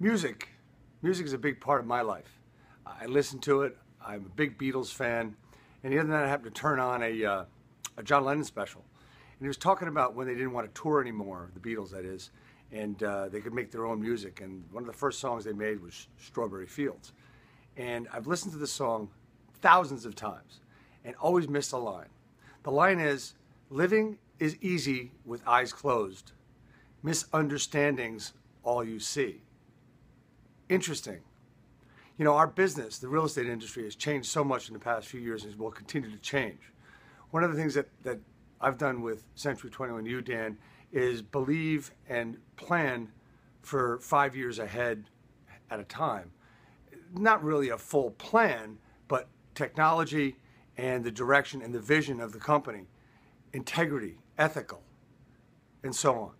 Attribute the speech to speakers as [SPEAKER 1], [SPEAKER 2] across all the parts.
[SPEAKER 1] Music. Music is a big part of my life. I listen to it. I'm a big Beatles fan. And the other night I happened to turn on a John Lennon special. And he was talking about when they didn't want to tour anymore, the Beatles that is, and they could make their own music. And one of the first songs they made was Strawberry Fields. And I've listened to this song thousands of times and always missed a line. The line is, living is easy with eyes closed. Misunderstandings all you see. Interesting. You know, our business, the real estate industry, has changed so much in the past few years and will continue to change. One of the things that I've done with Century 21U, Dan, is believe and plan for 5 years ahead at a time. Not really a full plan, but technology and the direction and the vision of the company, integrity, ethical, and so on.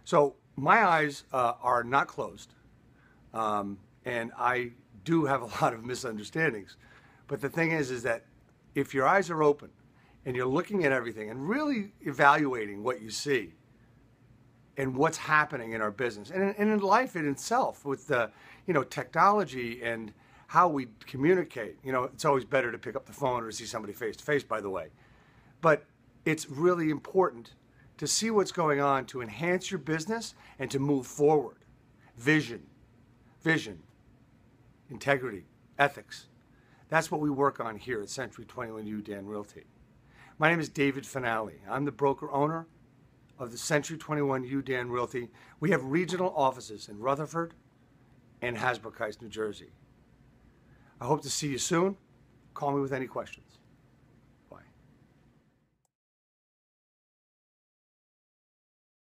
[SPEAKER 1] So my eyes are not closed. And I do have a lot of misunderstandings. But the thing is that if your eyes are open and you're looking at everything and really evaluating what you see and what's happening in our business and in life in itself with the, technology and how we communicate, it's always better to pick up the phone or see somebody face to face, by the way. But it's really important to see what's going on to enhance your business and to move forward. Vision, integrity, ethiks. That's what we work on here at Century 21U Dan Realty. My name is David Finale. I'm the broker owner of the Century 21U Dan Realty. We have regional offices in Rutherford and Hasbrouck Heights, New Jersey. I hope to see you soon. Call me with any questions.